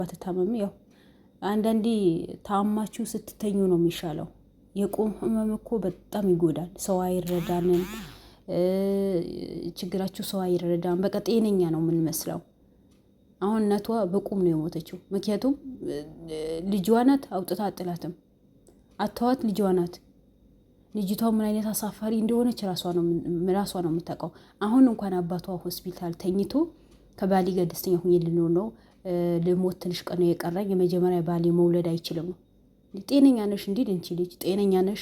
ባትታመም ያው አንዳንዴ ታማችሁ ስትተኙ ነው የሚሻለው። የቁም ህመም እኮ በጣም ይጎዳል። ሰው አይረዳንም፣ ችግራችሁ ሰው አይረዳም። በቃ ጤነኛ ነው የምንመስለው። አሁን እናቷ በቁም ነው የሞተችው። ምክንያቱም ልጇ ናት፣ አውጥታ አጥላትም አተዋት ልጇ ናት። ልጅቷ ምን አይነት አሳፋሪ እንደሆነች ራሷ ነው የምታውቀው። አሁን እንኳን አባቷ ሆስፒታል ተኝቶ ከባሌ ጋር ደስተኛ ሁኜ ልኖር ነው፣ ልሞት ትንሽ ቀን ነው የቀረኝ፣ የመጀመሪያ ባሌ መውለድ አይችልም ነው። ጤነኛ ነሽ እንዴ? እንቺ ልጅ ጤነኛ ነሽ?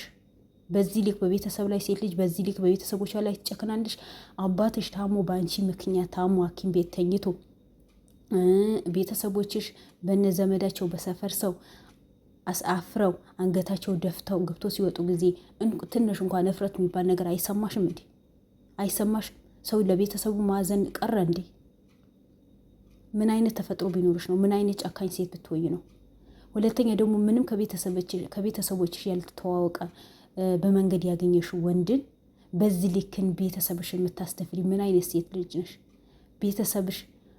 በዚህ ልክ በቤተሰብ ላይ ሴት ልጅ በዚህ ልክ በቤተሰቦቿ ላይ ትጨክናለሽ? አባትሽ ታሞ በአንቺ ምክንያት ታሞ ሐኪም ቤት ተኝቶ ቤተሰቦችሽ በነ ዘመዳቸው በሰፈር ሰው አፍረው አንገታቸው ደፍተው ገብቶ ሲወጡ ጊዜ ትንሽ እንኳን እፍረት የሚባል ነገር አይሰማሽም እንዴ? አይሰማሽም? ሰው ለቤተሰቡ ማዘን ቀረ እንዴ? ምን አይነት ተፈጥሮ ቢኖርሽ ነው? ምን አይነት ጨካኝ ሴት ብትወይ ነው? ሁለተኛ ደግሞ ምንም ከቤተሰቦችሽ ያልተዋወቀ በመንገድ ያገኘሽ ወንድን በዚህ ልክን ቤተሰብሽን የምታስተፍሪ ምን አይነት ሴት ልጅ ነሽ? ቤተሰብሽ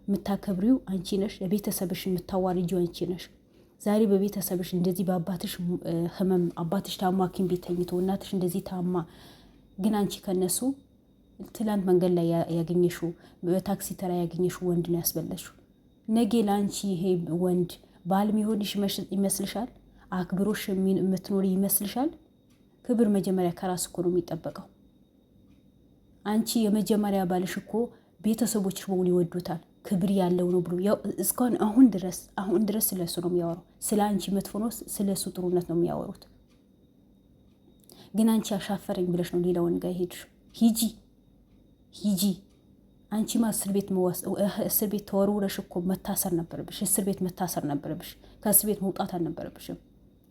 የምታከብሪው አንቺ ነሽ። ለቤተሰብሽ የምታዋርጂው አንቺ ነሽ። ዛሬ በቤተሰብሽ እንደዚህ በአባትሽ ህመም አባትሽ ታማ ሐኪም ቤት ተኝቶ እናትሽ እንደዚህ ታማ፣ ግን አንቺ ከነሱ ትላንት መንገድ ላይ ያገኘሽው በታክሲ ተራ ያገኘሽው ወንድ ነው ያስበለሽው። ነገ ለአንቺ ይሄ ወንድ ባል ሚሆንሽ ይመስልሻል? አክብሮሽ የምትኖሪ ይመስልሻል? ክብር መጀመሪያ ከራስ እኮ ነው የሚጠበቀው። አንቺ የመጀመሪያ ባልሽ እኮ ቤተሰቦችሽ በሙሉ ይወዱታል፣ ክብር ያለው ነው ብሎ ያው እስካሁን አሁን ድረስ ስለሱ ነው የሚያወራው። ስለ አንቺ መጥፎ ነው፣ ስለሱ ጥሩነት ነው የሚያወሩት። ግን አንቺ አሻፈረኝ ብለሽ ነው ሌላ ወንድ ጋር ሄድሽ። ሂጂ አንቺማ እስር ቤት ተወርውረሽ እኮ መታሰር ነበረብሽ። እስር ቤት መታሰር ነበረብሽ። ከእስር ቤት መውጣት አልነበረብሽም።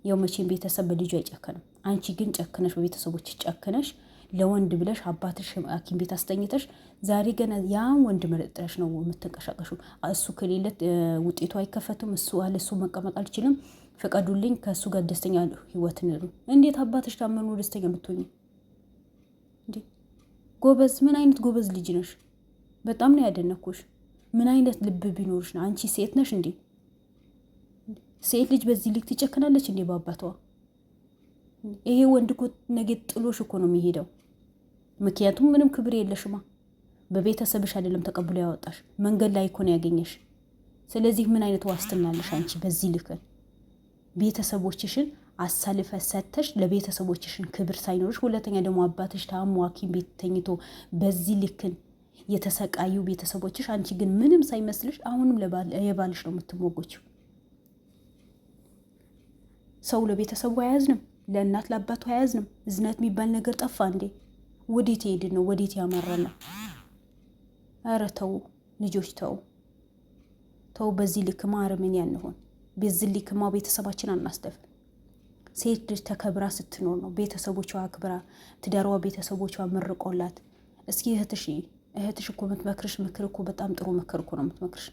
ያው መቼም ቤተሰብ በልጁ አይጨክንም። አንቺ ግን ጨክነሽ በቤተሰቦች ጨክነሽ ለወንድ ብለሽ አባትሽ ሐኪም ቤት አስተኝተሽ ዛሬ ገና ያን ወንድ መረጥረሽ ነው የምትንቀሻቀሹ። እሱ ከሌለ ውጤቱ አይከፈትም። እሱ አለ እሱ መቀመጥ አልችልም፣ ፈቀዱልኝ፣ ከእሱ ጋር ደስተኛ ህይወት ንሩ። እንዴት አባትሽ ታመኑ ደስተኛ ብትሆኝ እንዴ? ጎበዝ! ምን አይነት ጎበዝ ልጅ ነሽ! በጣም ነው ያደነኩሽ። ምን አይነት ልብ ቢኖርሽ ነው? አንቺ ሴት ነሽ እንዴ? ሴት ልጅ በዚህ ልክ ትጨክናለች እንዴ በአባቷ? ይሄ ወንድ እኮ ነገ ጥሎሽ እኮ ነው የሚሄደው። ምክንያቱም ምንም ክብር የለሽማ። በቤተሰብሽ አይደለም ተቀብሎ ያወጣሽ፣ መንገድ ላይ እኮ ነው ያገኘሽ። ስለዚህ ምን አይነት ዋስትና አለሽ አንቺ በዚህ ልክ ቤተሰቦችሽን አሳልፈ ሰተሽ ለቤተሰቦችሽን ክብር ሳይኖርሽ? ሁለተኛ ደግሞ አባትሽ ታሞ ሐኪም ቤት ተኝቶ በዚህ ልክን የተሰቃዩ ቤተሰቦችሽ፣ አንቺ ግን ምንም ሳይመስልሽ አሁንም የባልሽ ነው የምትሞጎችው። ሰው ለቤተሰቡ አያዝንም፣ ለእናት ለአባቱ አያዝንም። እዝነት የሚባል ነገር ጠፋ እንዴ? ወዴት ሄድን ነው? ወዴት ያመራና? ኧረ ተው ልጆች ተው። በዚህ ልክማ አረመኔ ያንሆን። በዚህ ልክማ ቤተሰባችን አናስደፍር። ሴት ልጅ ተከብራ ስትኖር ነው ቤተሰቦቿ አክብራ ትዳሯ ቤተሰቦቿ መርቆላት። እስኪ እህትሽ እኮ የምትመክርሽ ምክር እኮ በጣም ጥሩ ምክር እኮ ነው የምትመክርሽ።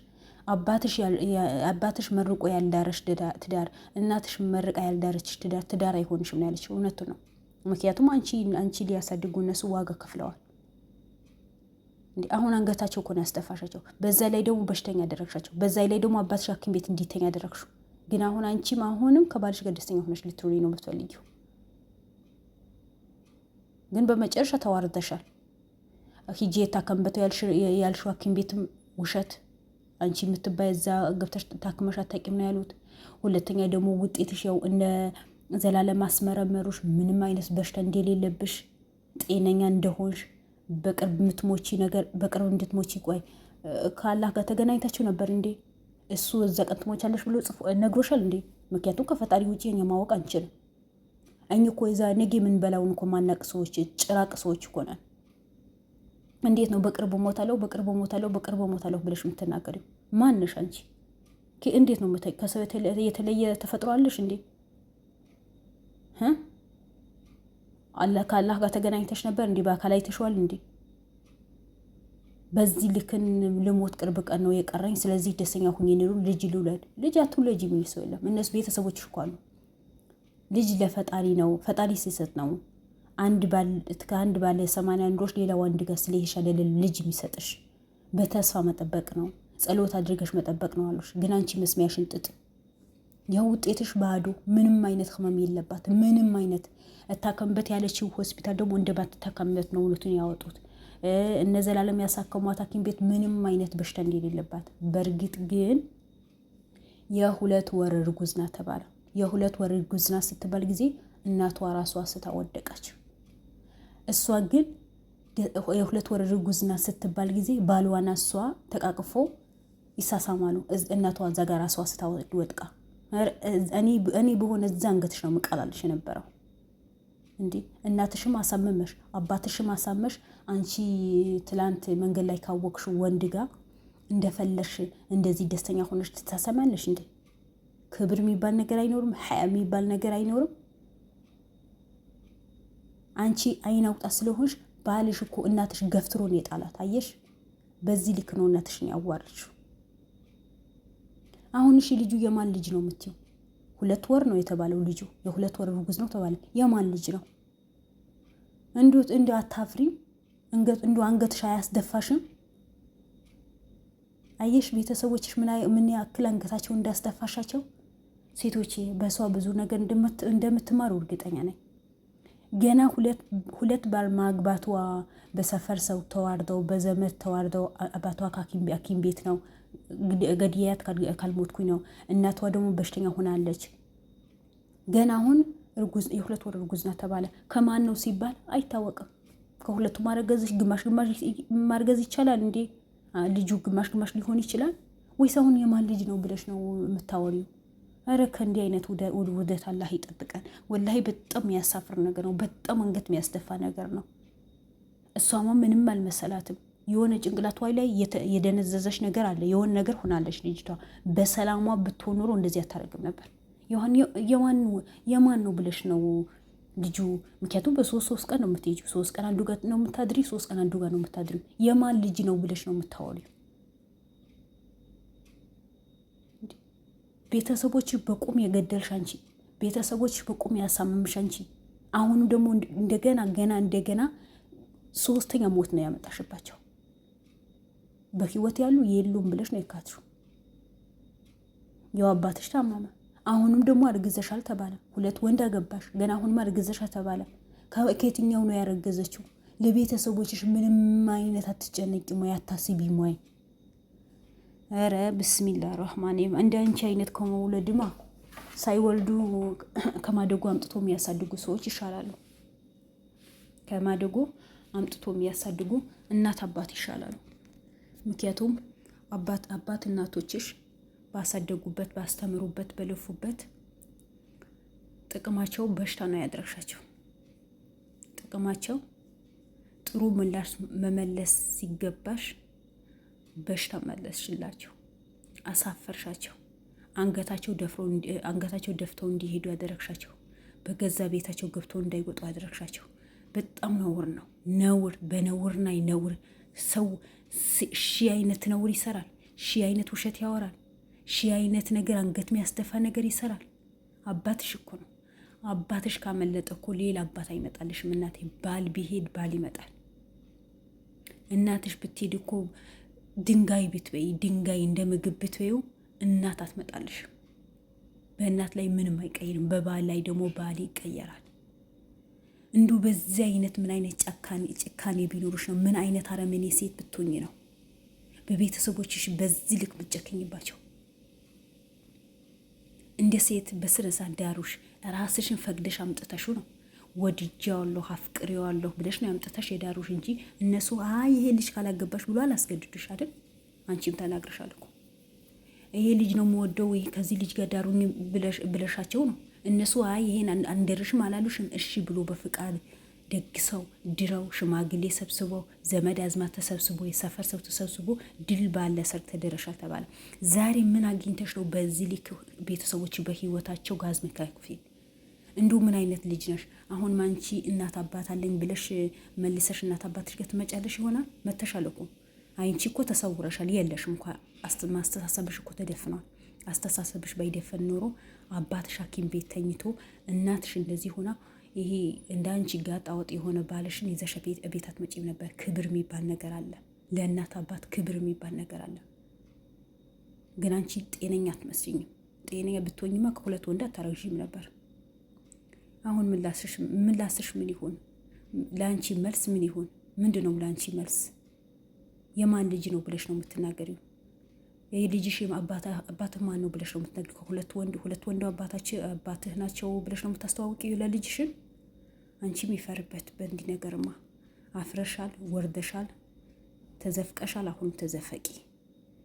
አባትሽ መርቆ ያልዳረሽ ትዳር፣ እናትሽ መርቃ ያልዳረችሽ ትዳር አይሆንሽም ነው ያለችው። እውነቱ ነው። ምክንያቱም አንቺ ሊያሳድጉ እነሱ ዋጋ ከፍለዋል። አሁን አንገታቸው እኮ ነው ያስጠፋሻቸው። በዛ ላይ ደግሞ በሽተኛ ያደረግሻቸው። በዛ ላይ ደግሞ አባትሽ ሐኪም ቤት እንዲተኛ ያደረግሹ። ግን አንቺም አሁንም ከባልሽ ጋር ደስተኛ ሆነሽ ልትኖሪ ነው የምትፈልጊው። ግን በመጨረሻ ተዋርደሻል። ሂጂ የታከምበተው ያልሽው ሐኪም ቤትም ውሸት። አንቺ የምትባይ እዛ ገብተሽ ታክመሽ አታውቂም ነው ያሉት። ሁለተኛ ደግሞ ውጤትሽ ያው እነ ዘላለም አስመረመሩሽ፣ ምንም አይነት በሽታ እንደሌለብሽ ጤነኛ እንደሆንሽ፣ በቅርብ የምትሞቺ ነገር በቅርብ እንድትሞቺ። ቆይ ከአላህ ጋር ተገናኝታችሁ ነበር እንዴ? እሱ እዛ ቀን ትሞቻለሽ ብሎ ጽፎ ነግሮሻል እንዴ? ምክንያቱም ከፈጣሪ ውጪ እኛ ማወቅ አንችልም። እኮ የዛ ነገ የምንበላውን እኮ ማናቅ ሰዎች ጭራቅ ሰዎች እኮ ነን። እንዴት ነው በቅርብ ሞታለሁ ብለሽ የምትናገሪው? ማንሽ አንቺ? እንዴት ነው ከሰው የተለየ ተፈጥሮ አለሽ እንዴ? ከአላህ ጋር ተገናኝተሽ ነበር እንዴ? በአካል አይተሽዋል እንዴ? በዚህ ልክን ልሞት ቅርብ ቀን ነው የቀረኝ፣ ስለዚህ ደስተኛ ሁኚ ንሩ። ልጅ ልውለድ። ልጅ አትውለጂ የሚል ሰው የለም። እነሱ ቤተሰቦችሽ እኮ አሉ። ልጅ ለፈጣሪ ነው፣ ፈጣሪ ሲሰጥ ነው። ከአንድ ባለ 80 ወንዶች ሌላ ወንድ ጋር ስለሄድሽ አይደለም ልጅ የሚሰጥሽ። በተስፋ መጠበቅ ነው። ጸሎት አድርገሽ መጠበቅ ነው አሉሽ። ግን አንቺ መስሚያሽን ጥጥ። ያው ውጤትሽ ባዶ፣ ምንም አይነት ህመም የለባት። ምንም አይነት እታከምበት ያለችው ሆስፒታል ደግሞ እንደማትታከምበት ነው እውነቱን ያወጡት። እነ ዘላለም ያሳከሟት ሐኪም ቤት ምንም አይነት በሽታ እንደሌለባት። በእርግጥ ግን የ2 ወር እርጉዝ ናት ተባለ። የ2 ወር እርጉዝ ናት ስትባል ጊዜ እናቷ ራሷ ስታወደቀች። እሷ ግን የ2 ወር እርጉዝ ናት ስትባል ጊዜ ባልዋና እሷ ተቃቅፎ ይሳሳማሉ። እናቷ እዛ ጋር ራሷ ስታወድቃ እኔ በሆነ እዛ አንገትሽ ነው መቃላለሽ የነበረው። እንዴ እናትሽም አሳመመሽ፣ አባትሽም አሳመሽ። አንቺ ትላንት መንገድ ላይ ካወቅሽ ወንድ ጋር እንደፈለሽ እንደዚህ ደስተኛ ሆነሽ ትታሰማለሽ እንዴ? ክብር የሚባል ነገር አይኖርም? ሀያ የሚባል ነገር አይኖርም? አንቺ አይን አውጣ ስለሆንሽ ባልሽ እኮ እናትሽ ገፍትሮ ነው የጣላት። አየሽ፣ በዚህ ልክ ነው እናትሽን ያዋርድሽው። አሁን እሺ ልጁ የማን ልጅ ነው የምትይው? 2 ወር ነው የተባለው ልጁ የ2 ወር እርጉዝ ነው ተባለ። የማን ልጅ ነው? እንዶ አታፍሪም? እንዶ አንገትሽ አያስደፋሽም? አየሽ ቤተሰቦችሽ ምን ያክል አንገታቸው እንዳስደፋሻቸው። ሴቶቼ በሷ ብዙ ነገር እንደምትማሩ እርግጠኛ ነኝ። ገና ሁለት ባል ማግባቷ በሰፈር ሰው ተዋርደው በዘመድ ተዋርደው አባቷ ሐኪም ቤት ነው ገድያት ካልሞትኩኝ ነው። እናቷ ደግሞ በሽተኛ ሆናለች። ገና አሁን የ2 ወር እርጉዝ ናት ተባለ። ከማን ነው ሲባል አይታወቅም። ከሁለቱ ማረገዝሽ ግማሽ ማርገዝ ይቻላል እንዴ? ልጁ ግማሽ ሊሆን ይችላል ወይስ አሁን የማን ልጅ ነው ብለሽ ነው የምታወሪው? አረ ከእንዲህ አይነት ውደት አላህ ይጠብቀን። ወላሂ በጣም የሚያሳፍር ነገር ነው። በጣም አንገት የሚያስደፋ ነገር ነው። እሷማ ምንም አልመሰላትም። የሆነ ጭንቅላቷ ላይ የደነዘዘች ነገር አለ። የሆነ ነገር ሆናለች ልጅቷ። በሰላሟ ብትሆን ኖሮ እንደዚህ አታደርግም ነበር። የማን ነው ብለሽ ነው ልጁ? ምክንያቱም በ3 ቀን ነው የምትሄጂው። 3 ቀን አንዱ ጋር ነው የምታድሪ፣ 3 ቀን አንዱ ጋር ነው የምታድሪ። የማን ልጅ ነው ብለሽ ነው የምታወሪው? ቤተሰቦች በቁም የገደልሽ አንቺ፣ ቤተሰቦች በቁም ያሳመምሽ አንቺ። አሁኑ ደግሞ እንደገና 3ኛ ሞት ነው ያመጣሽባቸው። በህይወት ያሉ የሉም ብለሽ ነው የካትሽው። ያው አባትሽ ታመመ። አሁንም ደግሞ አርግዘሻል ተባለ። 2 ወንድ አገባሽ። ገና አሁንም አርግዘሻል ተባለ። ከየትኛው ነው ያረገዘችው? ለቤተሰቦችሽ ምንም አይነት አትጨነቂም ወይ አታስቢም ወይ? ኧረ ብስሚላህ ረህማን እንደ አንቺ አይነት ከመውለድማ ሳይወልዱ ከማደጎ አምጥቶ የሚያሳድጉ ሰዎች ይሻላሉ። ከማደጎ አምጥቶ የሚያሳድጉ እናት አባት ይሻላሉ። ምክንያቱም አባት እናቶችሽ ባሳደጉበት፣ ባስተምሩበት፣ በለፉበት ጥቅማቸው በሽታ ነው ያደረግሻቸው። ጥቅማቸው ጥሩ ምላሽ መመለስ ሲገባሽ በሽታ መለስሽላቸው፣ አሳፈርሻቸው። አንገታቸው ደፍተው እንዲሄዱ ያደረግሻቸው፣ በገዛ ቤታቸው ገብተው እንዳይወጡ ያደረግሻቸው። በጣም ነውር ነው። ነውር በነውር ላይ ነውር። ሰው 1000 አይነት ነውር ይሰራል፣ 1000 አይነት ውሸት ያወራል፣ 1000 አይነት ነገር አንገት የሚያስደፋ ነገር ይሰራል። አባትሽ እኮ ነው። አባትሽ ካመለጠ እኮ ሌላ አባት አይመጣልሽም እናቴ። ባል ቢሄድ ባል ይመጣል። እናትሽ ብትሄድ እኮ ድንጋይ ብትበይ፣ ድንጋይ እንደ ምግብ ብትበይው እናት አትመጣልሽ። በእናት ላይ ምንም አይቀይርም። በባል ላይ ደግሞ ባል ይቀየራል። እንዱ በዚህ አይነት ምን አይነት ጭካኔ ቢኖርሽ ነው? ምን አይነት አረመኔ ሴት ብትሆኝ ነው በቤተሰቦችሽ በዚህ ልክ ብትጨክኝባቸው? እንደ ሴት በስረሳ ዳሩሽ ራስሽን ፈቅደሽ አምጥተሹ ነው። ወድጄዋለሁ አፍቅሬዋለሁ ብለሽ ነው አምጥተሽ የዳሩሽ እንጂ እነሱ ይሄ ልጅ ካላገባሽ ብሎ አላስገድዱሽ አይደል? አንቺም ተናግረሻል እኮ ይሄ ልጅ ነው የምወደው ከዚህ ልጅ ጋር ዳሩኝ ብለሻቸው ነው። እነሱ ይሄን አንደርሽም አላሉሽም። እሺ ብሎ በፍቃድ ደግሰው ድረው ሽማግሌ ሰብስበው ዘመድ አዝማት ተሰብስቦ የሰፈር ሰው ተሰብስቦ ድል ባለ ሰርግ ተደረሻል ተባለ። ዛሬ ምን አግኝተሽ ነው በዚህ ልክ ቤተሰቦች በህይወታቸው ጋዝ መካከፊ? እንዲሁ ምን አይነት ልጅ ነሽ? አሁን ማንቺ እናት አባት አለኝ ብለሽ መልሰሽ እናት አባትሽ ጋር ትመጫለሽ ይሆናል። መተሻል እኮ አንቺ እኮ ተሰውረሻል። የለሽም እንኳ ማስተሳሰብሽ እኮ ተደፍኗል። አስተሳሰብሽ ባይደፈን ኖሮ አባትሽ ሐኪም ቤት ተኝቶ እናትሽ እንደዚህ ሆና ይሄ እንደ አንቺ ጋጣ ወጥ የሆነ ባልሽን ይዘሽ ቤት አትመጪም ነበር። ክብር የሚባል ነገር አለ። ለእናት አባት ክብር የሚባል ነገር አለ። ግን አንቺ ጤነኛ አትመስኝም። ጤነኛ ብትሆኝማ ከሁለት ወንድ አታረግዥም ነበር። አሁን ምላስሽ ምን ይሁን? ለአንቺ መልስ ምን ይሁን? ምንድን ነው ለአንቺ መልስ? የማን ልጅ ነው ብለሽ ነው የምትናገሪው? የልጅሽ አባትህ ማን ነው ብለሽ ነው የምትነግሪው? ሁለት ወንድ አባትህ ናቸው ብለሽ ነው የምታስተዋውቂው ለልጅሽን? አንቺም ይፈርበት። በእንዲህ ነገርማ አፍረሻል፣ ወርደሻል፣ ተዘፍቀሻል። አሁን ተዘፈቂ።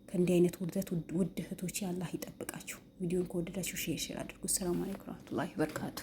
ከእንዲህ አይነት ውርደት ውድ እህቶቼ አላህ ይጠብቃችሁ። ቪዲዮን ከወደዳችሁ ሼር አድርጉ። ሰላም አለይኩም ወራህመቱላሂ ወበረካቱ።